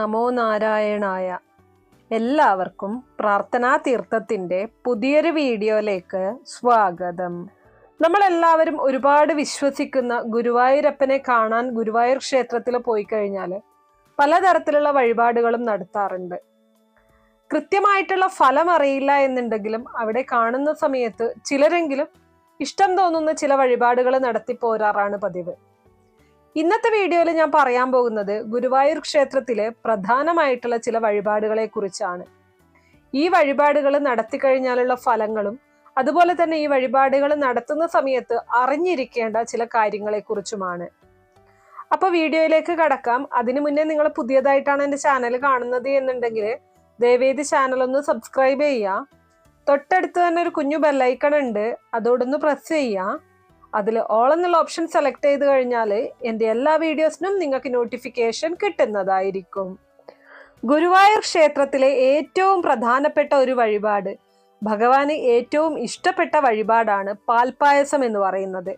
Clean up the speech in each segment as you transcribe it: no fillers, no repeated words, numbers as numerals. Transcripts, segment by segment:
നമോ നാരായണായ. എല്ലാവർക്കും പ്രാർത്ഥനാ തീർത്ഥത്തിൻ്റെ പുതിയൊരു വീഡിയോയിലേക്ക് സ്വാഗതം. നമ്മളെല്ലാവരും ഒരുപാട് വിശ്വസിക്കുന്ന ഗുരുവായൂരപ്പനെ കാണാൻ ഗുരുവായൂർ ക്ഷേത്രത്തിൽ പോയി കഴിഞ്ഞാൽ പലതരത്തിലുള്ള വഴിപാടുകളും നടത്താറുണ്ട്. കൃത്യമായിട്ടുള്ള ഫലം അറിയില്ല എന്നുണ്ടെങ്കിലും അവിടെ കാണുന്ന സമയത്ത് ചിലരെങ്കിലും ഇഷ്ടം തോന്നുന്ന ചില വഴിപാടുകൾ നടത്തി പോരാറാണ് പതിവ്. ഇന്നത്തെ വീഡിയോയിൽ ഞാൻ പറയാൻ പോകുന്നത് ഗുരുവായൂർ ക്ഷേത്രത്തിലെ പ്രധാനമായിട്ടുള്ള ചില വഴിപാടുകളെ കുറിച്ചാണ്. ഈ വഴിപാടുകൾ നടത്തി കഴിഞ്ഞാലുള്ള ഫലങ്ങളും അതുപോലെ തന്നെ ഈ വഴിപാടുകൾ നടത്തുന്ന സമയത്ത് അറിഞ്ഞിരിക്കേണ്ട ചില കാര്യങ്ങളെ കുറിച്ചുമാണ്. അപ്പൊ വീഡിയോയിലേക്ക് കടക്കാം. അതിനു മുന്നേ നിങ്ങൾ പുതിയതായിട്ടാണ് എൻ്റെ ചാനൽ കാണുന്നത് എന്നുണ്ടെങ്കിൽ ദയവേദി ചാനൽ ഒന്ന് സബ്സ്ക്രൈബ് ചെയ്യുക. തൊട്ടടുത്ത് തന്നെ ഒരു കുഞ്ഞു ബെല്ലൈക്കൺ ഉണ്ട്, അതോടൊന്ന് പ്രസ് ചെയ്യുക. അതിൽ ഓൾ എന്നുള്ള ഓപ്ഷൻ സെലക്ട് ചെയ്ത് കഴിഞ്ഞാൽ എൻ്റെ എല്ലാ വീഡിയോസിനും നിങ്ങൾക്ക് നോട്ടിഫിക്കേഷൻ കിട്ടുന്നതായിരിക്കും. ഗുരുവായൂർ ക്ഷേത്രത്തിലെ ഏറ്റവും പ്രധാനപ്പെട്ട ഒരു വഴിപാട്, ഭഗവാന് ഏറ്റവും ഇഷ്ടപ്പെട്ട വഴിപാടാണ് പാൽപ്പായസം എന്ന് പറയുന്നത്.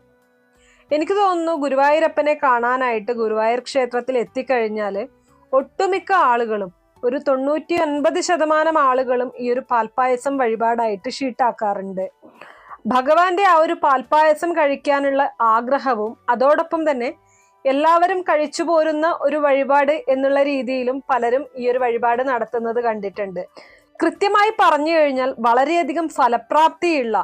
എനിക്ക് തോന്നുന്നു ഗുരുവായൂരപ്പനെ കാണാനായിട്ട് ഗുരുവായൂർ ക്ഷേത്രത്തിൽ എത്തിക്കഴിഞ്ഞാൽ ഒട്ടുമിക്ക ആളുകളും, ഒരു 99% ആളുകളും ഈ ഒരു പാൽപ്പായസം വഴിപാടായിട്ട് ഷീട്ടാക്കാറുണ്ട്. ഭഗവാന്റെ ആ ഒരു പാൽപ്പായസം കഴിക്കാനുള്ള ആഗ്രഹവും അതോടൊപ്പം തന്നെ എല്ലാവരും കഴിച്ചു പോരുന്ന ഒരു വഴിപാട് എന്നുള്ള രീതിയിലും പലരും ഈ ഒരു വഴിപാട് നടത്തുന്നത് കണ്ടിട്ടുണ്ട്. കൃത്യമായി പറഞ്ഞു കഴിഞ്ഞാൽ വളരെയധികം ഫലപ്രാപ്തിയുള്ള,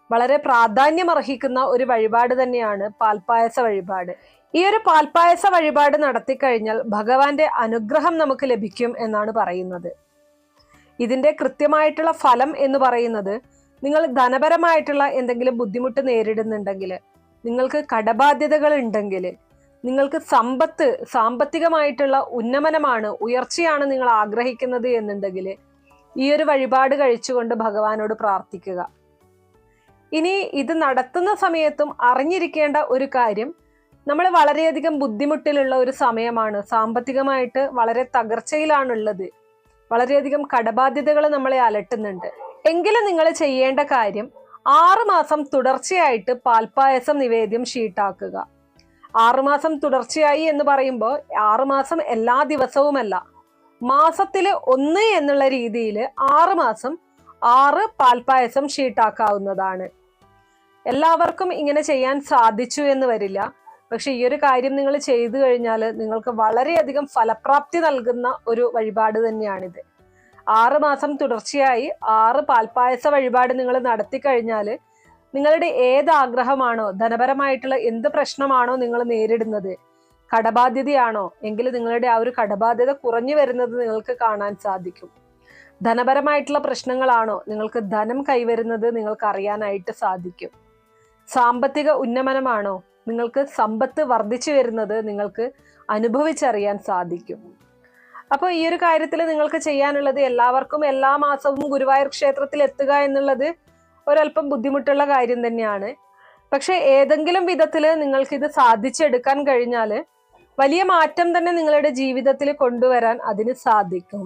വളരെ പ്രാധാന്യമർഹിക്കുന്ന ഒരു വഴിപാട് തന്നെയാണ് പാൽപ്പായസ വഴിപാട്. ഈ ഒരു പാൽപ്പായസ വഴിപാട് നടത്തിക്കഴിഞ്ഞാൽ ഭഗവാന്റെ അനുഗ്രഹം നമുക്ക് ലഭിക്കും എന്നാണ് പറയുന്നത്. ഇതിന്റെ കൃത്യമായിട്ടുള്ള ഫലം എന്ന് പറയുന്നത്, നിങ്ങൾ ധനപരമായിട്ടുള്ള എന്തെങ്കിലും ബുദ്ധിമുട്ട് നേരിടുന്നുണ്ടെങ്കിൽ, നിങ്ങൾക്ക് കടബാധ്യതകൾ ഉണ്ടെങ്കിൽ, നിങ്ങൾക്ക് സാമ്പത്തികമായിട്ടുള്ള ഉന്നമനമാണ്, ഉയർച്ചയാണ് നിങ്ങൾ ആഗ്രഹിക്കുന്നത് എന്നുണ്ടെങ്കിൽ ഈ ഒരു വഴിപാട് കഴിച്ചുകൊണ്ട് ഭഗവാനോട് പ്രാർത്ഥിക്കുക. ഇനി ഇത് നടത്തുന്ന സമയത്തും അറിഞ്ഞിരിക്കേണ്ട ഒരു കാര്യം, നമ്മൾ വളരെയധികം ബുദ്ധിമുട്ടിലുള്ള ഒരു സമയമാണ്, സാമ്പത്തികമായിട്ട് വളരെ തകർച്ചയിലാണുള്ളത്, വളരെയധികം കടബാധ്യതകൾ നമ്മളെ അലട്ടുന്നുണ്ട്. എങ്കിലും നിങ്ങൾ ചെയ്യേണ്ട കാര്യം 6 മാസം തുടർച്ചയായിട്ട് പാൽപ്പായസം നിവേദ്യം ഷീട്ടാക്കുക. 6 മാസം തുടർച്ചയായി എന്ന് പറയുമ്പോൾ 6 മാസം എല്ലാ ദിവസവുമല്ല, മാസത്തിൽ 1 എന്നുള്ള രീതിയിൽ 6 മാസം 6 പാൽപ്പായസം ഷീട്ടാക്കാവുന്നതാണ്. എല്ലാവർക്കും ഇങ്ങനെ ചെയ്യാൻ സാധിച്ചു എന്ന് വരില്ല. പക്ഷെ ഈ ഒരു കാര്യം നിങ്ങൾ ചെയ്തു കഴിഞ്ഞാൽ നിങ്ങൾക്ക് വളരെയധികം ഫലപ്രാപ്തി നൽകുന്ന ഒരു വഴിപാട് തന്നെയാണിത്. 6 മാസം തുടർച്ചയായി 6 പാൽപ്പായസ വഴിപാട് നിങ്ങൾ നടത്തി കഴിഞ്ഞാൽ നിങ്ങളുടെ ഏത് ആഗ്രഹമാണോ, ധനപരമായിട്ടുള്ള എന്ത് പ്രശ്നമാണോ നിങ്ങൾ നേരിടുന്നത്, കടബാധ്യതയാണോ എങ്കിൽ നിങ്ങളുടെ ആ ഒരു കടബാധ്യത കുറഞ്ഞു വരുന്നത് നിങ്ങൾക്ക് കാണാൻ സാധിക്കും. ധനപരമായിട്ടുള്ള പ്രശ്നങ്ങളാണോ, നിങ്ങൾക്ക് ധനം കൈവരുന്നത് നിങ്ങൾക്ക് അറിയാനായിട്ട് സാധിക്കും. സാമ്പത്തിക ഉന്നമനമാണോ, നിങ്ങൾക്ക് സമ്പത്ത് വർദ്ധിച്ചു വരുന്നത് നിങ്ങൾക്ക് അനുഭവിച്ചറിയാൻ സാധിക്കും. അപ്പോൾ ഈ ഒരു കാര്യത്തിൽ നിങ്ങൾക്ക് ചെയ്യാനുള്ളത്, എല്ലാവർക്കും എല്ലാ മാസവും ഗുരുവായൂർ ക്ഷേത്രത്തിൽ എത്തുക എന്നുള്ളത് ഒരല്പം ബുദ്ധിമുട്ടുള്ള കാര്യം തന്നെയാണ്. പക്ഷെ ഏതെങ്കിലും വിധത്തിൽ നിങ്ങൾക്കിത് സാധിച്ചെടുക്കാൻ കഴിഞ്ഞാൽ വലിയ മാറ്റം തന്നെ നിങ്ങളുടെ ജീവിതത്തിൽ കൊണ്ടുവരാൻ അതിന് സാധിക്കും.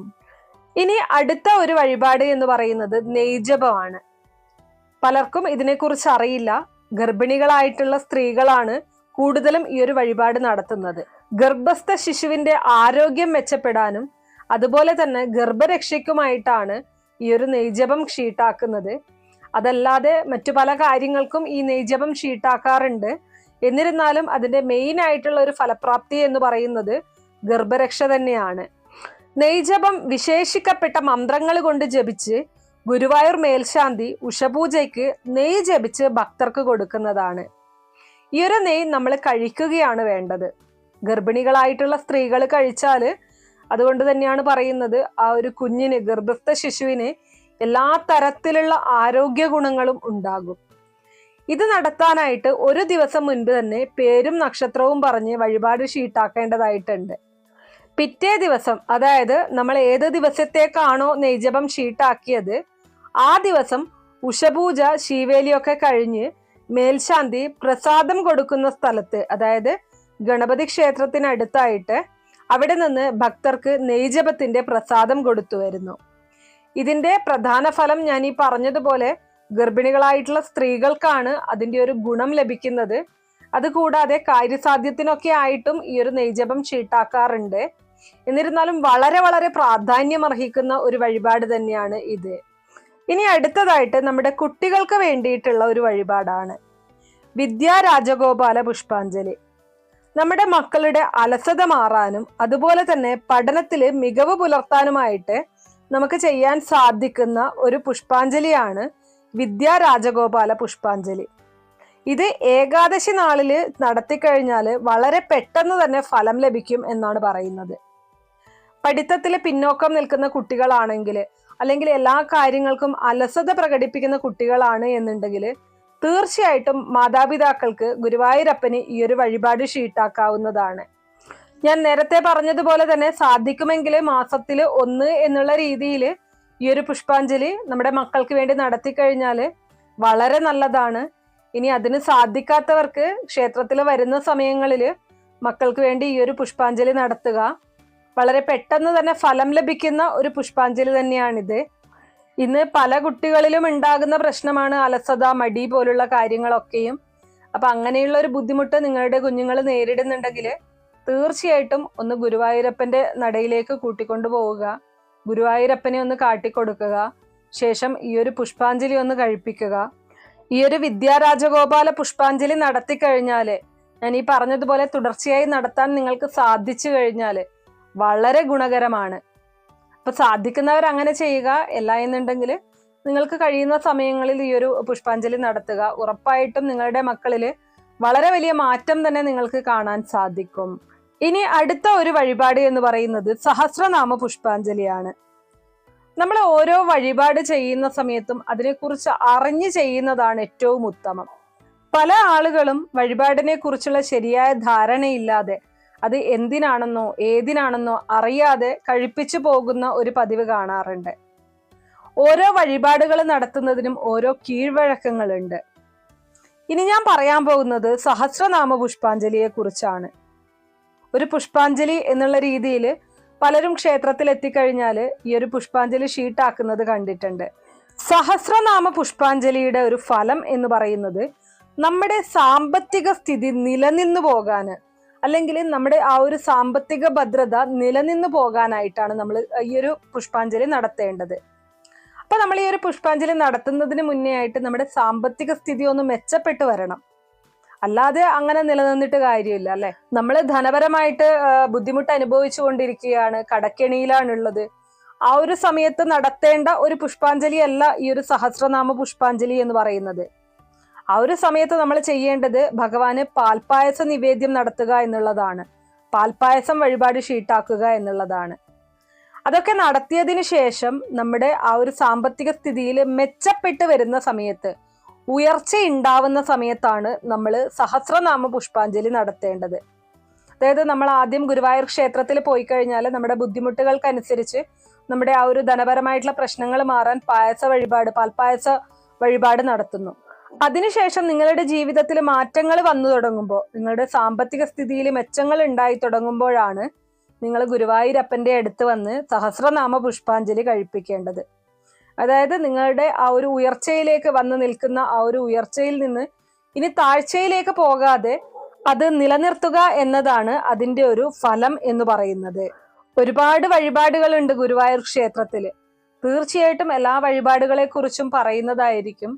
ഇനി അടുത്ത ഒരു വഴിപാട് എന്ന് പറയുന്നത് നെയ്ജപമാണ്. പലർക്കും ഇതിനെക്കുറിച്ച് അറിയില്ല. ഗർഭിണികളായിട്ടുള്ള സ്ത്രീകളാണ് കൂടുതലും ഈ ഒരു വഴിപാട് നടത്തുന്നത്. ഗർഭസ്ഥ ശിശുവിന്റെ ആരോഗ്യം മെച്ചപ്പെടാനും അതുപോലെ തന്നെ ഗർഭരക്ഷയ്ക്കുമായിട്ടാണ് ഈ ഒരു നെയ്ജപം ഷീട്ടാക്കുന്നത്. അതല്ലാതെ മറ്റു പല കാര്യങ്ങൾക്കും ഈ നെയ്ജപം ഷീട്ടാക്കാറുണ്ട്. എന്നിരുന്നാലും അതിന്റെ മെയിൻ ആയിട്ടുള്ള ഒരു ഫലപ്രാപ്തി എന്ന് പറയുന്നത് ഗർഭരക്ഷ തന്നെയാണ്. നെയ്ജപം വിശേഷിക്കപ്പെട്ട മന്ത്രങ്ങൾ കൊണ്ട് ജപിച്ച് ഗുരുവായൂർ മേൽശാന്തി ഉഷപൂജയ്ക്ക് നെയ്യ് ജപിച്ച് ഭക്തർക്ക് കൊടുക്കുന്നതാണ്. ഈ ഒരു നെയ്യ് നമ്മൾ കഴിക്കുകയാണ് വേണ്ടത്. ഗർഭിണികളായിട്ടുള്ള സ്ത്രീകൾ കഴിച്ചാൽ, അതുകൊണ്ട് തന്നെയാണ് പറയുന്നത്, ആ ഒരു കുഞ്ഞിന്, ഗർഭസ്ഥ ശിശുവിന് എല്ലാ തരത്തിലുള്ള ആരോഗ്യ ഗുണങ്ങളും ഉണ്ടാകും. ഇത് നടത്താനായിട്ട് ഒരു ദിവസം മുൻപ് തന്നെ പേരും നക്ഷത്രവും പറഞ്ഞ് വഴിപാട് ഷീട്ടാക്കേണ്ടതായിട്ടുണ്ട്. പിറ്റേ ദിവസം, അതായത് നമ്മൾ ഏത് ദിവസത്തേക്കാണോ നെയ്ജപം ഷീട്ടാക്കിയത് ആ ദിവസം ഉഷപൂജ ശീവേലിയൊക്കെ കഴിഞ്ഞ് മേൽശാന്തി പ്രസാദം കൊടുക്കുന്ന സ്ഥലത്ത്, അതായത് ഗണപതി ക്ഷേത്രത്തിനടുത്തായിട്ട്, അവിടെ നിന്ന് ഭക്തർക്ക് നെയ്ജപത്തിന്റെ പ്രസാദം കൊടുത്തു വരുന്നു. ഇതിന്റെ പ്രധാന ഫലം ഞാൻ ഈ പറഞ്ഞതുപോലെ ഗർഭിണികളായിട്ടുള്ള സ്ത്രീകൾക്കാണ് അതിന്റെ ഒരു ഗുണം ലഭിക്കുന്നത്. അതുകൂടാതെ കാര്യസാധ്യത്തിനൊക്കെ ആയിട്ടും ഈ ഒരു നെയ്ജപം ഷീട്ടാക്കാറുണ്ട്. എന്നിരുന്നാലും വളരെ വളരെ പ്രാധാന്യം അർഹിക്കുന്ന ഒരു വഴിപാട് തന്നെയാണ് ഇത്. ഇനി അടുത്തതായിട്ട് നമ്മുടെ കുട്ടികൾക്ക് വേണ്ടിയിട്ടുള്ള ഒരു വഴിപാടാണ് വിദ്യാ രാജഗോപാല പുഷ്പാഞ്ജലി. നമ്മുടെ മക്കളുടെ അലസത മാറാനും അതുപോലെ തന്നെ പഠനത്തിൽ മികവ് പുലർത്താനുമായിട്ട് നമുക്ക് ചെയ്യാൻ സാധിക്കുന്ന ഒരു പുഷ്പാഞ്ജലിയാണ് വിദ്യാ രാജഗോപാല പുഷ്പാഞ്ജലി. ഇത് ഏകാദശി നാളിൽ നടത്തിക്കഴിഞ്ഞാൽ വളരെ പെട്ടെന്ന് തന്നെ ഫലം ലഭിക്കും എന്നാണ് പറയുന്നത്. പഠിത്തത്തിൽ പിന്നോക്കം നിൽക്കുന്ന കുട്ടികളാണെങ്കിൽ, അല്ലെങ്കിൽ എല്ലാ കാര്യങ്ങൾക്കും അലസത പ്രകടിപ്പിക്കുന്ന കുട്ടികളാണ് എന്നുണ്ടെങ്കിൽ തീർച്ചയായിട്ടും മാതാപിതാക്കൾക്ക് ഗുരുവായൂരപ്പന് ഈ ഒരു വഴിപാട് ഷീട്ടാക്കാവുന്നതാണ്. ഞാൻ നേരത്തെ പറഞ്ഞതുപോലെ തന്നെ സാധിക്കുമെങ്കിൽ മാസത്തിൽ 1 എന്നുള്ള രീതിയിൽ ഈ ഒരു പുഷ്പാഞ്ജലി നമ്മുടെ മക്കൾക്ക് വേണ്ടി നടത്തി കഴിഞ്ഞാൽ വളരെ നല്ലതാണ്. ഇനി അതിന് സാധിക്കാത്തവർക്ക് ക്ഷേത്രത്തിൽ വരുന്ന സമയങ്ങളിൽ മക്കൾക്ക് വേണ്ടി ഈ ഒരു പുഷ്പാഞ്ജലി നടത്തുക. വളരെ പെട്ടെന്ന് തന്നെ ഫലം ലഭിക്കുന്ന ഒരു പുഷ്പാഞ്ജലി തന്നെയാണിത്. ഇന്ന് പല കുട്ടികളിലും ഉണ്ടാകുന്ന പ്രശ്നമാണ് അലസത, മടി പോലുള്ള കാര്യങ്ങളൊക്കെയും. അപ്പൊ അങ്ങനെയുള്ള ഒരു ബുദ്ധിമുട്ട് നിങ്ങളുടെ കുഞ്ഞുങ്ങൾ നേരിടുന്നുണ്ടെങ്കിൽ തീർച്ചയായിട്ടും ഒന്ന് ഗുരുവായൂരപ്പന്റെ നടയിലേക്ക് കൂട്ടിക്കൊണ്ടു പോവുക, ഗുരുവായൂരപ്പനെ ഒന്ന് കാട്ടിക്കൊടുക്കുക, ശേഷം ഈ ഒരു പുഷ്പാഞ്ജലി ഒന്ന് കഴിപ്പിക്കുക. ഈ ഒരു വിദ്യാരാജഗോപാല പുഷ്പാഞ്ജലി നടത്തി കഴിഞ്ഞാല്, ഞാൻ ഈ പറഞ്ഞതുപോലെ തുടർച്ചയായി നടത്താൻ നിങ്ങൾക്ക് സാധിച്ചു കഴിഞ്ഞാല് വളരെ ഗുണകരമാണ്. അപ്പൊ സാധിക്കുന്നവർ അങ്ങനെ ചെയ്യുക. അല്ല എന്നുണ്ടെങ്കിൽ നിങ്ങൾക്ക് കഴിയുന്ന സമയങ്ങളിൽ ഈ ഒരു പുഷ്പാഞ്ജലി നടത്തുക. ഉറപ്പായിട്ടും നിങ്ങളുടെ മക്കളിൽ വളരെ വലിയ മാറ്റം തന്നെ നിങ്ങൾക്ക് കാണാൻ സാധിക്കും. ഇനി അടുത്ത ഒരു വഴിപാട് എന്ന് പറയുന്നത് സഹസ്രനാമ പുഷ്പാഞ്ജലിയാണ്. നമ്മൾ ഓരോ വഴിപാട് ചെയ്യുന്ന സമയത്തും അതിനെക്കുറിച്ച് അറിഞ്ഞു ചെയ്യുന്നതാണ് ഏറ്റവും ഉത്തമം. പല ആളുകളും വഴിപാടിനെ കുറിച്ചുള്ള ശരിയായ ധാരണയില്ലാതെ അത് എന്തിനാണെന്നോ ഏതിനാണെന്നോ അറിയാതെ കഴിപ്പിച്ചു പോകുന്ന ഒരു പതിവ് കാണാറുണ്ട്. ഓരോ വഴിപാടുകൾ നടത്തുന്നതിനും ഓരോ കീഴ്വഴക്കങ്ങളുണ്ട്. ഇനി ഞാൻ പറയാൻ പോകുന്നത് സഹസ്രനാമ പുഷ്പാഞ്ജലിയെ കുറിച്ചാണ്. ഒരു പുഷ്പാഞ്ജലി എന്നുള്ള രീതിയിൽ പലരും ക്ഷേത്രത്തിൽ എത്തിക്കഴിഞ്ഞാൽ ഈ ഒരു പുഷ്പാഞ്ജലി ഷീട്ടാക്കുന്നത് കണ്ടിട്ടുണ്ട്. സഹസ്രനാമ പുഷ്പാഞ്ജലിയുടെ ഒരു ഫലം എന്ന് പറയുന്നത് നമ്മുടെ സാമ്പത്തിക സ്ഥിതി നിലനിന്നു പോകാന്, അല്ലെങ്കിൽ നമ്മുടെ ആ ഒരു സാമ്പത്തിക ഭദ്രത നിലനിന്നു പോകാനായിട്ടാണ് നമ്മൾ ഈ ഒരു പുഷ്പാഞ്ജലി നടത്തേണ്ടത്. അപ്പൊ നമ്മൾ ഈ ഒരു പുഷ്പാഞ്ജലി നടത്തുന്നതിന് മുന്നേ ആയിട്ട് നമ്മുടെ സാമ്പത്തിക സ്ഥിതി ഒന്ന് മെച്ചപ്പെട്ടു വരണം. അല്ലാതെ അങ്ങനെ നിലനിന്നിട്ട് കാര്യമില്ല, അല്ലെ? നമ്മൾ ധനപരമായിട്ട് ബുദ്ധിമുട്ട് അനുഭവിച്ചു കൊണ്ടിരിക്കുകയാണ്, കടക്കെണിയിലാണുള്ളത്. ആ ഒരു സമയത്ത് നടത്തേണ്ട ഒരു പുഷ്പാഞ്ജലി അല്ല ഈ ഒരു സഹസ്രനാമ പുഷ്പാഞ്ജലി എന്ന് പറയുന്നത്. ആ ഒരു സമയത്ത് നമ്മൾ ചെയ്യേണ്ടത് ഭഗവാന് പാൽപ്പായസ നിവേദ്യം നടത്തുക എന്നുള്ളതാണ്. പാൽപ്പായസം വഴിപാട് ഷീട്ടാക്കുക എന്നുള്ളതാണ്. അതൊക്കെ നടത്തിയതിനു ശേഷം നമ്മുടെ ആ ഒരു സാമ്പത്തിക സ്ഥിതിയിൽ മെച്ചപ്പെട്ട് വരുന്ന സമയത്ത്, ഉയർച്ച ഉണ്ടാവുന്ന സമയത്താണ് നമ്മൾ സഹസ്രനാമ പുഷ്പാഞ്ജലി നടത്തേണ്ടത്. അതായത് നമ്മൾ ആദ്യം ഗുരുവായൂർ ക്ഷേത്രത്തിൽ പോയി കഴിഞ്ഞാൽ നമ്മുടെ ബുദ്ധിമുട്ടുകൾക്കനുസരിച്ച് നമ്മുടെ ആ ഒരു ധനപരമായിട്ടുള്ള പ്രശ്നങ്ങൾ മാറാൻ പാൽപ്പായസ വഴിപാട് നടത്തുന്നു. അതിനുശേഷം നിങ്ങളുടെ ജീവിതത്തിൽ മാറ്റങ്ങൾ വന്നു തുടങ്ങുമ്പോൾ, നിങ്ങളുടെ സാമ്പത്തിക സ്ഥിതിയിൽ മെച്ചങ്ങൾ ഉണ്ടായി തുടങ്ങുമ്പോഴാണ് നിങ്ങൾ ഗുരുവായൂരപ്പന്റെ അടുത്ത് വന്ന് സഹസ്രനാമ പുഷ്പാഞ്ജലി കഴിപ്പിക്കേണ്ടത്. അതായത് നിങ്ങളുടെ ആ ഒരു ഉയർച്ചയിലേക്ക് വന്ന് നിൽക്കുന്ന ആ ഒരു ഉയർച്ചയിൽ നിന്ന് ഇനി താഴ്ചയിലേക്ക് പോകാതെ അത് നിലനിർത്തുക എന്നതാണ് അതിന്റെ ഒരു ഫലം എന്ന് പറയുന്നത്. ഒരുപാട് വഴിപാടുകളുണ്ട് ഗുരുവായൂർ ക്ഷേത്രത്തില്. തീർച്ചയായിട്ടും എല്ലാ വഴിപാടുകളെ കുറിച്ചും പറയുന്നതായിരിക്കും.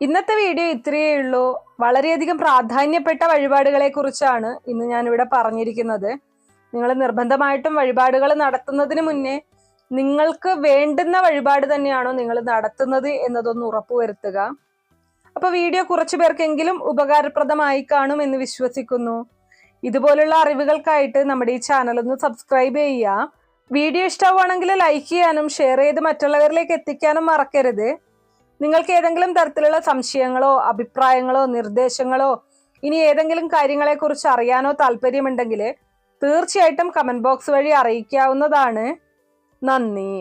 ഇന്നത്തെ വീഡിയോ ഇത്രയേ ഉള്ളൂ. വളരെയധികം പ്രാധാന്യപ്പെട്ട വഴിപാടുകളെ കുറിച്ചാണ് ഇന്ന് ഞാനിവിടെ പറഞ്ഞിരിക്കുന്നത്. നിങ്ങൾ നിർബന്ധമായിട്ടും വഴിപാടുകൾ നടത്തുന്നതിന് മുന്നേ നിങ്ങൾക്ക് വേണ്ടുന്ന വഴിപാട് തന്നെയാണോ നിങ്ങൾ നടത്തുന്നത് എന്നതൊന്ന് ഉറപ്പുവരുത്തുക. അപ്പൊ വീഡിയോ കുറച്ചു പേർക്കെങ്കിലും ഉപകാരപ്രദമായി കാണും എന്ന് വിശ്വസിക്കുന്നു. ഇതുപോലുള്ള അറിവുകൾക്കായിട്ട് നമ്മുടെ ഈ ചാനൽ ഒന്ന് സബ്സ്ക്രൈബ് ചെയ്യുക. വീഡിയോ ഇഷ്ടമാണെങ്കിൽ ലൈക്ക് ചെയ്യാനും ഷെയർ ചെയ്ത് മറ്റുള്ളവരിലേക്ക് എത്തിക്കാനും മറക്കരുത്. നിങ്ങൾക്ക് ഏതെങ്കിലും തരത്തിലുള്ള സംശയങ്ങളോ അഭിപ്രായങ്ങളോ നിർദ്ദേശങ്ങളോ ഇനി ഏതെങ്കിലും കാര്യങ്ങളെക്കുറിച്ച് അറിയാനോ താല്പര്യമുണ്ടെങ്കിൽ തീർച്ചയായിട്ടും കമന്റ് ബോക്സ് വഴി അറിയിക്കാവുന്നതാണ്. നന്ദി.